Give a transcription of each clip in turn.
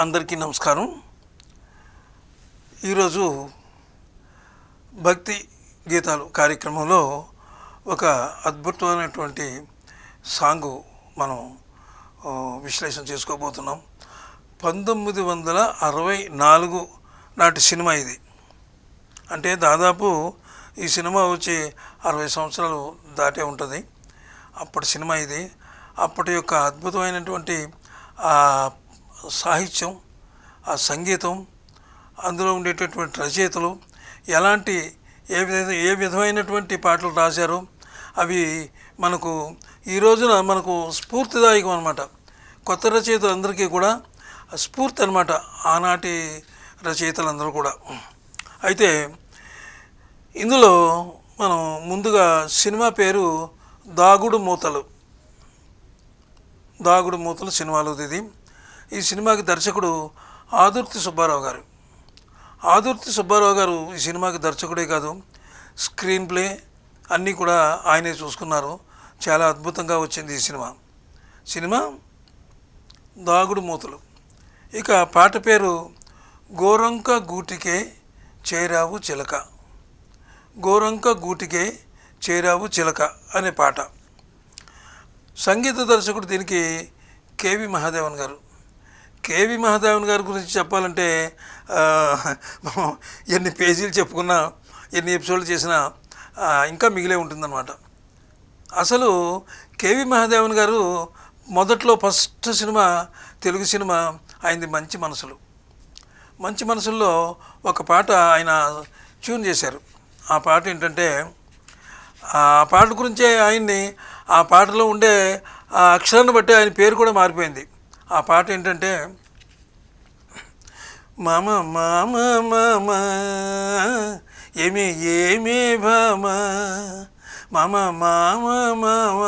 అందరికీ నమస్కారం. ఈరోజు భక్తి గీతాలు కార్యక్రమంలో ఒక అద్భుతమైనటువంటి సాంగు మనం విశ్లేషణ చేసుకోబోతున్నాం. 1964 నాటి సినిమా ఇది. అంటే దాదాపు ఈ సినిమా వచ్చి 60 సంవత్సరాలు దాటే ఉంటుంది. అప్పటి సినిమా ఇది. అప్పటి యొక్క అద్భుతమైనటువంటి సాహిత్యం, ఆ సంగీతం, అందులో ఉండేటటువంటి రచయితలు ఏ విధమైనటువంటి పాటలు రాశారో అవి మనకు ఈ రోజున మనకు స్ఫూర్తిదాయకం అన్నమాట. కొత్త రచయితలందరికీ కూడా స్ఫూర్తి అన్నమాట, ఆనాటి రచయితలందరూ కూడా. అయితే ఇందులో మనం ముందుగా సినిమా పేరు దాగుడు మూతలు సినిమాలో ఇది. ఈ సినిమాకి దర్శకుడు ఆదుర్తి సుబ్బారావు గారు ఈ సినిమాకి దర్శకుడే కాదు, స్క్రీన్ ప్లే అన్నీ కూడా ఆయనే చూసుకున్నారు. చాలా అద్భుతంగా వచ్చింది ఈ సినిమా దాగుడు మూతలు. ఇక పాట పేరు గోరంక గూటికే చేరావు చిలక. గోరంక గూటికే చేరావు చిలక అనే పాట. సంగీత దర్శకుడు దీనికి కేవి మహాదేవన్ గారు గురించి చెప్పాలంటే ఎన్ని పేజీలు చెప్పుకున్నా, ఎన్ని ఎపిసోడ్లు చేసినా ఇంకా మిగిలే ఉంటుందన్నమాట. అసలు కేవి మహాదేవన్ గారు మొదట్లో ఫస్ట్ సినిమా, తెలుగు సినిమా ఆయనది మంచి మనసుల్లో ఒక పాట ఆయన ట్యూన్ చేశారు. ఆ పాట ఏంటంటే, ఆ పాట గురించే ఆయన్ని, ఆ పాటలో ఉండే ఆ అక్షరాన్ని బట్టి ఆయన పేరు కూడా మారిపోయింది. ఆ పాట ఏంటంటే, మామ మామ మామ ఏమే భామ, మామ మామ మామ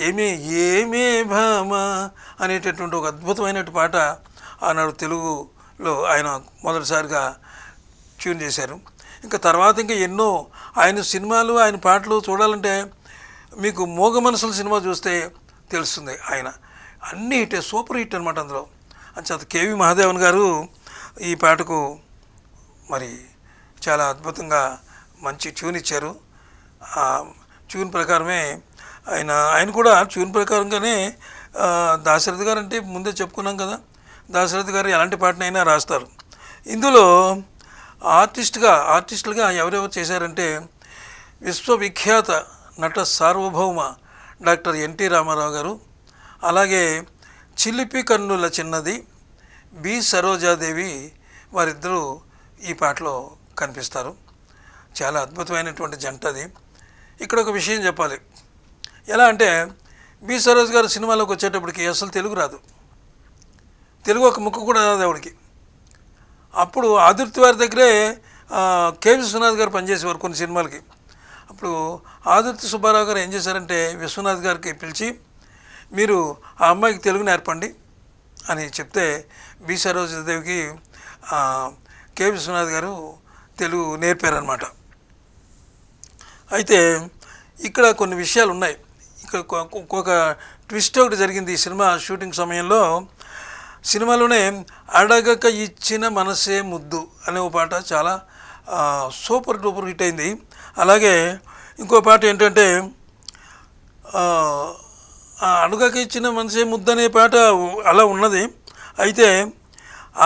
ఏమే భామ అనేటటువంటి ఒక అద్భుతమైన పాట ఆనాడు తెలుగులో ఆయన మొదటిసారిగా ట్యూన్ చేశారు. ఇంకా తర్వాత ఎన్నో ఆయన సినిమాలు, ఆయన పాటలు చూడాలంటే మీకు మోగ మనసుల సినిమా చూస్తే తెలుస్తుంది. ఆయన అన్ని హిట్, సూపర్ హిట్ అనమాట. అందులో అంచేత కేవి మహాదేవన్ గారు ఈ పాటకు మరి చాలా అద్భుతంగా మంచి ట్యూన్ ఇచ్చారు. ఆ ట్యూన్ ప్రకారమే ఆయన కూడా ట్యూన్ ప్రకారంగానే దాశరథి గారు అంటే ముందే చెప్పుకున్నాం కదా, దాశరథి గారు ఎలాంటి పాటనైనా రాస్తారు. ఇందులో ఆర్టిస్టులుగా ఎవరెవరు చేశారంటే, విశ్వవిఖ్యాత నట సార్వభౌమ డాక్టర్ ఎన్టీ రామారావు గారు, అలాగే చిలిపి కన్నుల చిన్నది బి సరోజాదేవి, వారిద్దరూ ఈ పాటలో కనిపిస్తారు. చాలా అద్భుతమైనటువంటి జంట అది. ఇక్కడ ఒక విషయం చెప్పాలి. ఎలా అంటే, బి సరోజ్ గారు సినిమాలోకి వచ్చేటప్పటికి అసలు తెలుగు రాదు, తెలుగు ఒక ముక్క కూడా రాదు ఆవిడకి. అప్పుడు ఆదుర్తి వారి దగ్గరే కె విశ్వనాథ్ గారు పనిచేసేవారు కొన్ని సినిమాలకి. అప్పుడు ఆదుర్తి సుబ్బారావు గారు ఏం చేశారంటే, విశ్వనాథ్ గారికి పిలిచి, మీరు ఆ అమ్మాయికి తెలుగు నేర్పండి అని చెప్తే, బి సరోజాదేవికి కె విశ్వనాథ్ గారు తెలుగు నేర్పారనమాట. అయితే ఇక్కడ కొన్ని విషయాలు ఉన్నాయి. ఇక్కడ ఒక ట్విస్ట్ ఒకటి జరిగింది ఈ సినిమా షూటింగ్ సమయంలో. సినిమాలోనే అడగక ఇచ్చిన మనసే ముద్దు అనే ఒక పాట చాలా సూపర్ డూపర్ హిట్ అయింది. అలాగే ఇంకో పాట ఏంటంటే, అడగక ఇచ్చిన మనసే ముద్దు అనే పాట అలా ఉన్నది. అయితే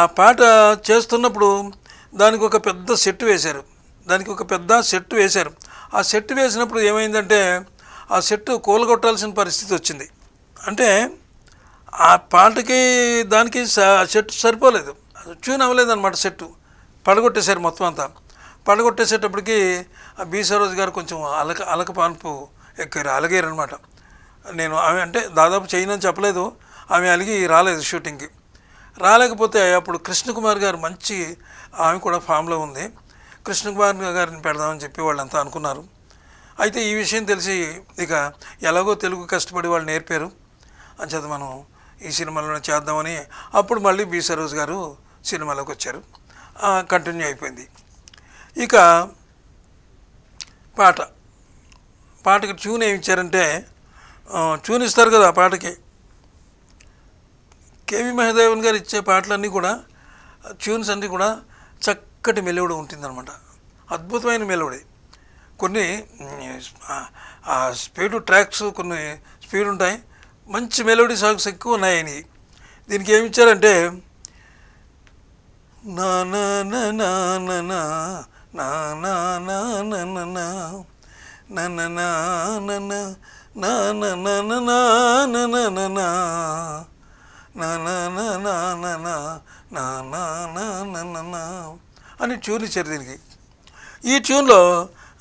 ఆ పాట చేస్తున్నప్పుడు దానికి ఒక పెద్ద సెట్ వేశారు. ఆ సెట్ వేసినప్పుడు ఏమైందంటే, ఆ సెట్ కూలగొట్టాల్సిన పరిస్థితి వచ్చింది. అంటే ఆ పాటకి దానికి సెట్ సరిపోలేదు, ట్యూన్ అవ్వలేదు అనమాట. సెట్ పడగొట్టేశారు మొత్తం అంతా. పడగొట్టేసేటప్పటికి ఆ బి సరోజ్ గారు కొంచెం అలక పాన్పు అలిగారు అనమాట. నేను ఆమె అంటే దాదాపు చేయనని చెప్పలేదు, ఆమె అలిగి రాలేదు షూటింగ్కి. రాలేకపోతే అప్పుడు కృష్ణకుమార్ గారు, మంచి ఆమె కూడా ఫామ్లో ఉంది, కృష్ణకుమార్ గారిని పెడదామని చెప్పి వాళ్ళంతా అనుకున్నారు. అయితే ఈ విషయం తెలిసి ఇక ఎలాగో తెలుగు కష్టపడి వాళ్ళు నేర్పారు, అంచేత మనం ఈ సినిమాలోనే చేద్దామని అప్పుడు మళ్ళీ బి సరోజ్ గారు సినిమాలోకి వచ్చారు. కంటిన్యూ అయిపోయింది. ఇక పాటకి ట్యూన్ ఏమి ఇచ్చారంటే, ట్యూన్ ఇస్తారు కదా పాటకి, కేవి మహాదేవన్ గారు ఇచ్చే పాటలన్నీ కూడా ట్యూన్స్ అన్నీ కూడా చక్కటి మెలోడీ ఉంటుందన్నమాట. అద్భుతమైన మెలోడీ. కొన్ని స్పీడ్ ట్రాక్స్, కొన్ని స్పీడ్ ఉంటాయి, మంచి మెలోడీ సాంగ్స్ ఎక్కువ ఉన్నాయి ఆయనవి. దీనికి ఏమి ఇచ్చారంటే నా నా నా నా నా నా నా నా నా నా నా నా నా నా నా నా నా నా అని ట్యూన్ ఇచ్చారు దీనికి. ఈ ట్యూన్లో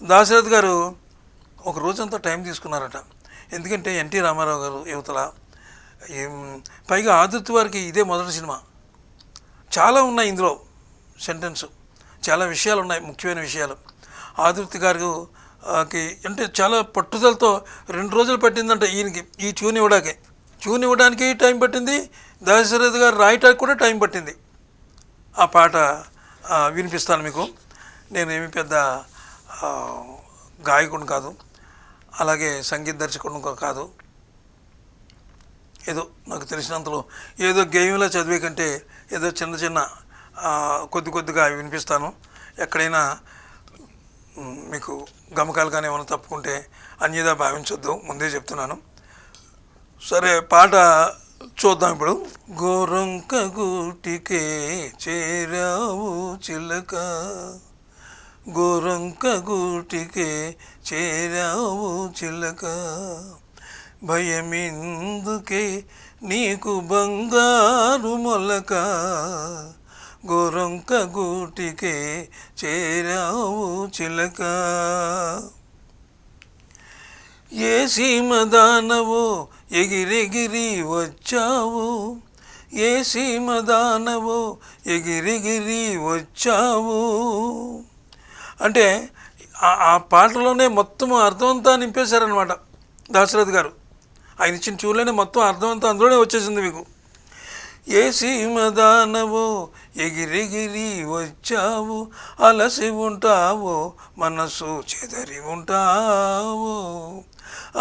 దాశరథి గారు ఒక రోజంతా టైం తీసుకున్నారట. ఎందుకంటే ఎన్టీ రామారావు గారు యువతల, పైగా ఆదుర్తి వారికి ఇదే మొదటి సినిమా. చాలా ఉన్నాయి ఇందులో సెంటెన్స్, చాలా విషయాలు ఉన్నాయి, ముఖ్యమైన విషయాలు. ఆదుర్తి గారు అంటే చాలా పట్టుదలతో 2 రోజులు పట్టిందంట ఈయనకి ఈ ట్యూన్ ఇవ్వడానికి టైం పట్టింది. దాశరథి గారు రాయటానికి కూడా టైం పట్టింది. ఆ పాట వినిపిస్తాను మీకు. నేనేమి పెద్ద గాయకుడు కాదు, అలాగే సంగీత దర్శకుడు కాదు. ఏదో నాకు తెలిసినంతలో ఏదో గేమ్లో చదివే కంటే ఏదో చిన్న కొద్దిగా వినిపిస్తాను. ఎక్కడైనా మీకు గమకాలు కానీ ఏమైనా తప్పుకుంటే అన్యదా భావించొద్దు, ముందే చెప్తున్నాను. సరే, పాట చూద్దాం ఇప్పుడు. గోరొంక గూటికే చేరావు చిలక, గోరొంక గూటికే చేరావు చిలక, భయమెందుకే నీకు బంగారు మొలక, గోరొంక గూటికే చేరావు చిలక, ఏ సీమ దానవో ఎగిరెగిరి వచ్చావు, ఏ సీమ దానవో ఎగిరెగిరి వచ్చావు. అంటే ఆ పాటలోనే మొత్తం అర్థమంతా నింపేశారనమాట దాశరథి గారు. ఆయన ఇచ్చిన ట్యూన్లోనే మొత్తం అర్థమంతా అందులోనే వచ్చేసింది మీకు. ఏ సీమ దానవో ఎగిరెగిరి వచ్చావు, అలసి ఉంటావో మనసు చెదరి ఉంటావో,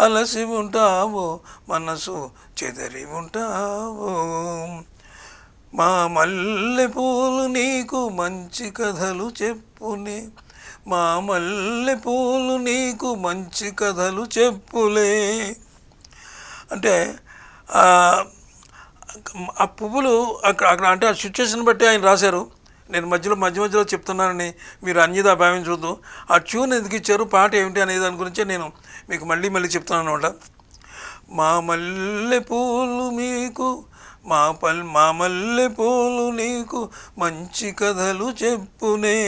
అలసి ఉంటావో మనసు చెదరి ఉంటావో, మా మల్లె పూలు నీకు మంచి కథలు చెప్పునే, మా మల్లె పూలు నీకు మంచి కథలు చెప్పులే. అంటే ఆ పువ్వులు అక్కడ అంటే ఆ సిచ్యువేషన్ బట్టి ఆయన రాశారు. నేను మధ్యలో చెప్తున్నానని మీరు అన్యదా భావించవద్దు. ఆ ట్యూన్ ఎందుకు ఇచ్చారు, పాట ఏమిటి అనే దాని గురించే నేను మీకు మళ్ళీ చెప్తున్నాను అనమాట. మా మల్లె పూలు మీకు మా మల్లె పూలు నీకు మంచి కథలు చెప్పునే,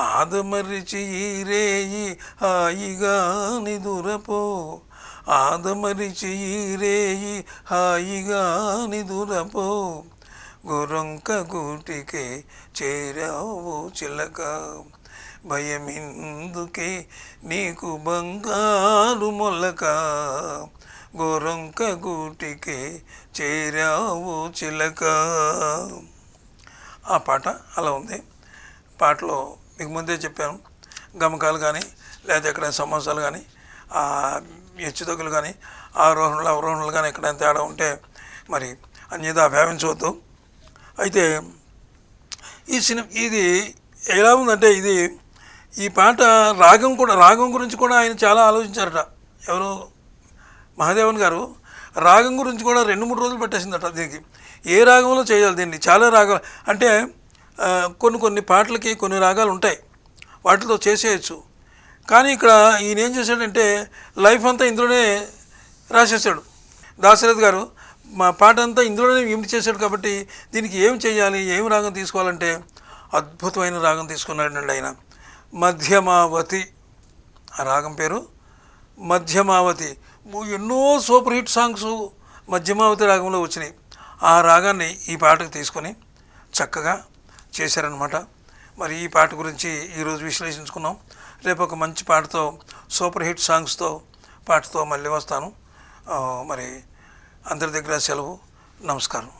ఆదమరిచి రేయి హాయిగా నిదురపో, ఆదమరిచి రేయి హాయిగా నిదురపో, గోరొంక గూటికే చేరావు చిలక, భయమెందుకే నీకు బంగారు మొలక, గోరొంక గూటికే చేరావు చిలక. ఆ పాట అలా ఉంది. పాటలో మీకు ముందే చెప్పాను, గమకాలు కానీ లేదా ఎక్కడైనా సమాసాలు కానీ హెచ్చుతగ్గులు కానీ ఆరోహణలు అవరోహణలు కానీ ఎక్కడైనా తేడా ఉంటే మరి అన్యదా భావించవద్దు. అయితే ఇది ఎలా ఉందంటే ఈ పాట రాగం గురించి కూడా ఆయన చాలా ఆలోచించారట. ఎవరు, మహాదేవన్ గారు రాగం గురించి కూడా 2-3 రోజులు పట్టేసిందట దీనికి. ఏ రాగంలో చేయాలి దీన్ని, చాలా రాగాలు అంటే కొన్ని పాటలకి కొన్ని రాగాలు ఉంటాయి, వాటితో చేసేయచ్చు. కానీ ఇక్కడ ఈయన ఏం చేశాడంటే లైఫ్ అంతా ఇందులోనే రాసేసాడు దాశరథి గారు. మా పాట అంతా ఇందులోనే ఇంటి చేశాడు. కాబట్టి దీనికి ఏం చేయాలి, ఏం రాగం తీసుకోవాలంటే అద్భుతమైన రాగం తీసుకున్నాడండి ఆయన. మధ్యమావతి, ఆ రాగం పేరు మధ్యమావతి. ఎన్నో సూపర్ హిట్ సాంగ్స్ మధ్యమావతి రాగంలో వచ్చినాయి. ఆ రాగాన్ని ఈ పాటకు తీసుకొని చక్కగా చేశారనమాట. మరి ఈ పాట గురించి ఈరోజు విశ్లేషించుకున్నాం. రేపు ఒక మంచి పాటతో, సూపర్ హిట్ పాటతో మళ్ళీ వస్తాను. మరి అందరి దగ్గర సెలవు. నమస్కారం.